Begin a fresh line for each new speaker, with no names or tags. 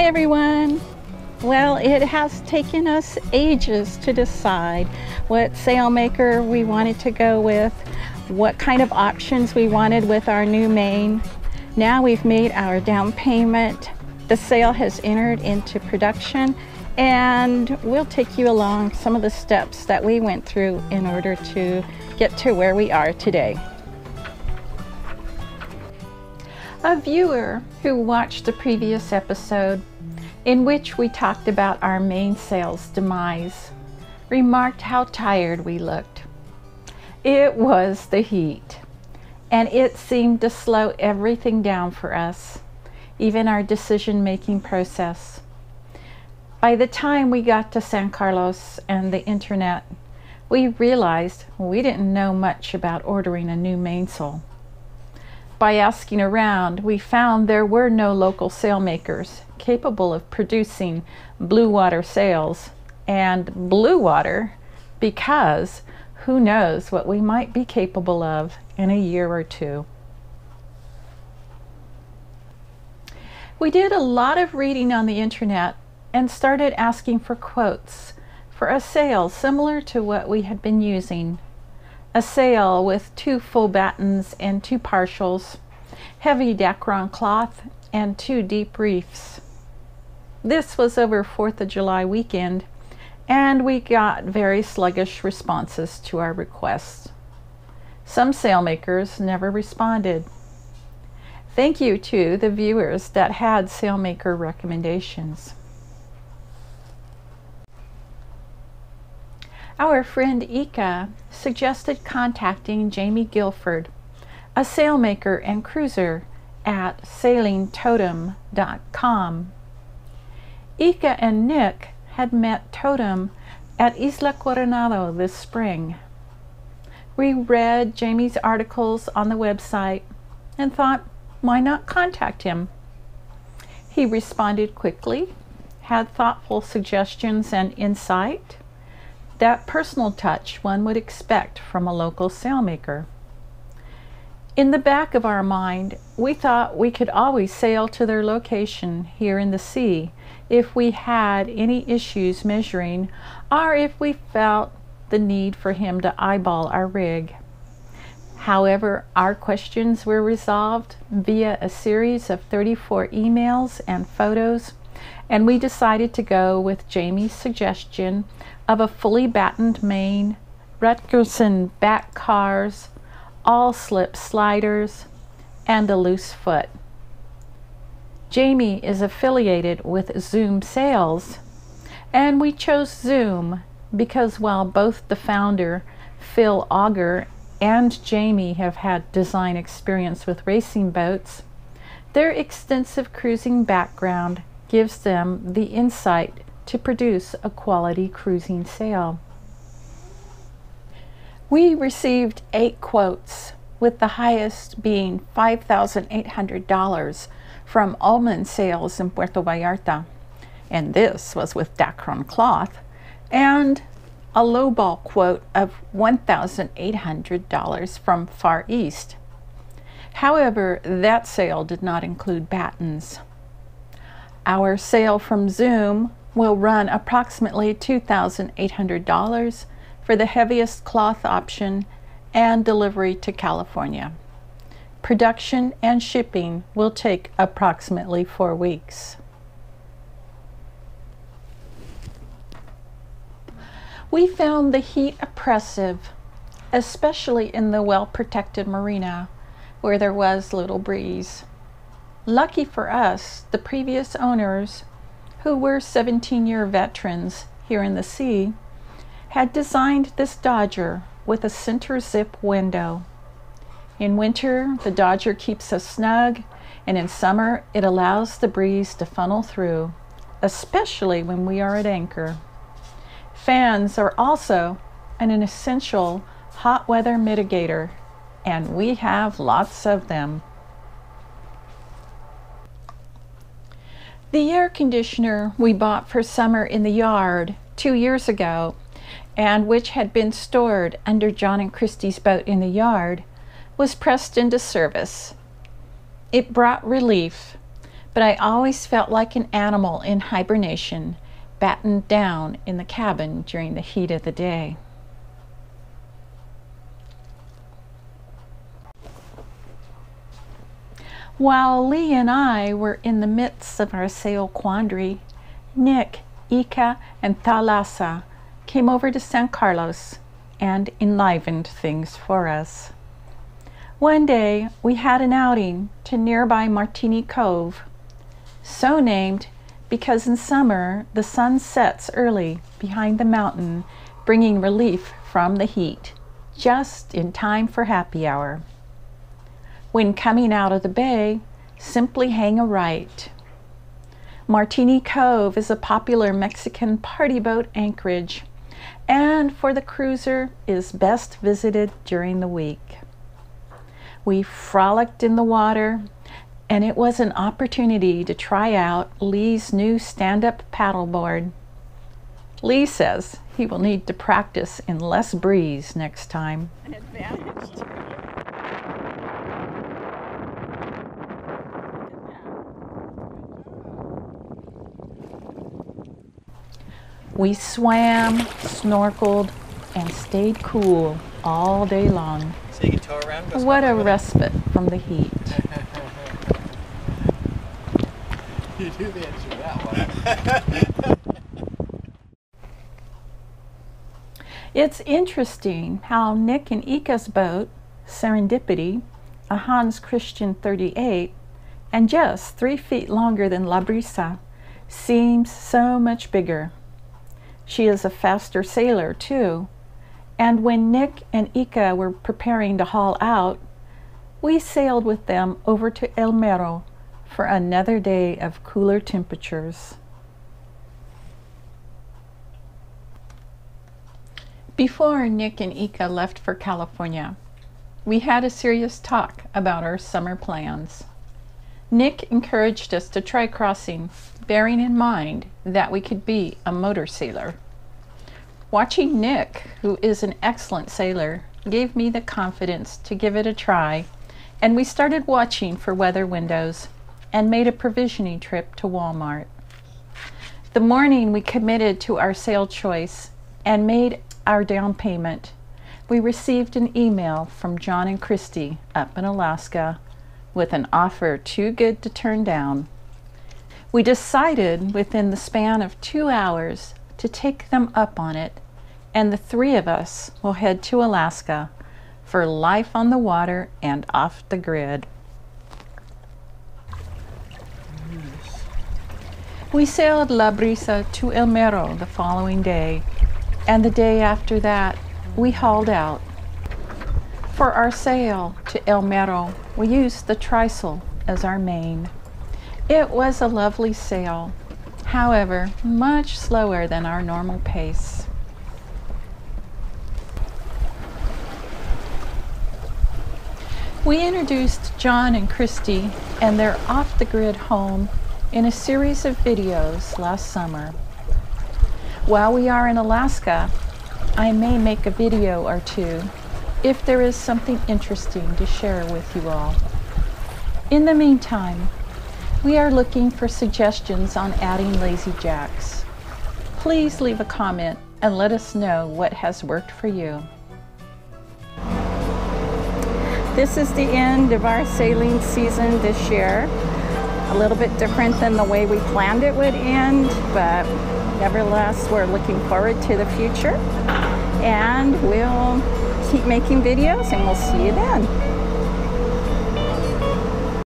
everyone. Well, it has taken us ages to decide what sailmaker we wanted to go with, what kind of options we wanted with our new main. Now we've made our down payment. The sail has entered into production, and we'll take you along some of the steps that we went through in order to get to where we are today. A viewer who watched the previous episode, in which we talked about our mainsail's demise, remarked how tired we looked. It was the heat, and it seemed to slow everything down for us, even our decision-making process. By the time we got to San Carlos and the internet, we realized we didn't know much about ordering a new mainsail. By asking around, we found there were no local sailmakers capable of producing blue water sails, and blue water because who knows what we might be capable of in a year or two. We did a lot of reading on the internet and started asking for quotes for a sail similar to what we had been using. A sail with 2 full battens and 2 partials, heavy Dacron cloth, and 2 deep reefs. This was over 4th of July weekend, and we got very sluggish responses to our requests. Some sailmakers never responded. Thank you to the viewers that had sailmaker recommendations. Our friend Ika suggested contacting Jamie Guilford, a sailmaker and cruiser at sailingtotem.com. Ika and Nick had met Totem at Isla Coronado this spring. We read Jamie's articles on the website and thought, why not contact him? He responded quickly, had thoughtful suggestions and insight, that personal touch one would expect from a local sailmaker. In the back of our mind, we thought we could always sail to their location here in the sea if we had any issues measuring, or if we felt the need for him to eyeball our rig. However, our questions were resolved via a series of 34 emails and photos, and we decided to go with Jamie's suggestion of a fully battened main, Rutgerson back cars, all slip sliders, and a loose foot. Jamie is affiliated with Zoom Sails, and we chose Zoom because while both the founder, Phil Auger, and Jamie have had design experience with racing boats, their extensive cruising background gives them the insight to produce a quality cruising sail. We received 8 quotes, with the highest being $5,800 from Ullman Sails in Puerto Vallarta, and this was with Dacron cloth, and a lowball quote of $1,800 from Far East. However, that sail did not include battens. Our sail from Zoom will run approximately $2,800 for the heaviest cloth option and delivery to California. Production and shipping will take approximately 4 weeks. We found the heat oppressive, especially in the well-protected marina where there was little breeze. Lucky for us, the previous owners, who were 17-year veterans here in the sea, had designed this Dodger with a center zip window. In winter, the Dodger keeps us snug, and in summer, it allows the breeze to funnel through, especially when we are at anchor. Fans are also an essential hot weather mitigator, and we have lots of them. The air conditioner we bought for summer in the yard 2 years ago, and which had been stored under John and Christie's boat in the yard, was pressed into service. It brought relief, but I always felt like an animal in hibernation, battened down in the cabin during the heat of the day. While Lee and I were in the midst of our sail quandary, Nick, Ika, and Thalassa came over to San Carlos and enlivened things for us. One day we had an outing to nearby Martini Cove, so named because in summer the sun sets early behind the mountain, bringing relief from the heat, just in time for happy hour. When coming out of the bay, simply hang a right. Martini Cove is a popular Mexican party boat anchorage, and for the cruiser is best visited during the week. We frolicked in the water, and it was an opportunity to try out Lee's new stand-up paddleboard. Lee says he will need to practice in less breeze next time. An advantage to you. We swam, snorkeled, and stayed cool all day long.
So you can tow around?
What a respite from the heat.
You do the answer to that one.
It's interesting how Nick and Ika's boat, Serendipity, a Hans Christian 38, and just 3 feet longer than La Brisa, seems so much bigger. She is a faster sailor too, and when Nick and Ika were preparing to haul out, we sailed with them over to El Mero for another day of cooler temperatures. Before Nick and Ika left for California, we had a serious talk about our summer plans. Nick encouraged us to try crossing, bearing in mind that we could be a motor sailor. Watching Nick, who is an excellent sailor, gave me the confidence to give it a try, and we started watching for weather windows and made a provisioning trip to Walmart. The morning we committed to our sail choice and made our down payment, we received an email from John and Christy up in Alaska with an offer too good to turn down. We decided within the span of 2 hours to take them up on it, and the 3 of us will head to Alaska for life on the water and off the grid. We sailed La Brisa to El Mero the following day, and the day after that we hauled out. For our sail to El Mero, we used the trysail as our main. It was a lovely sail, however, much slower than our normal pace. We introduced John and Christy and their off-the-grid home in a series of videos last summer. While we are in Alaska, I may make a video or 2 if there is something interesting to share with you all. In the meantime, we are looking for suggestions on adding lazy jacks. Please leave a comment and let us know what has worked for you. This is the end of our sailing season this year. A little bit different than the way we planned it would end, but nevertheless, we're looking forward to the future. And we'll keep making videos, and we'll see you then.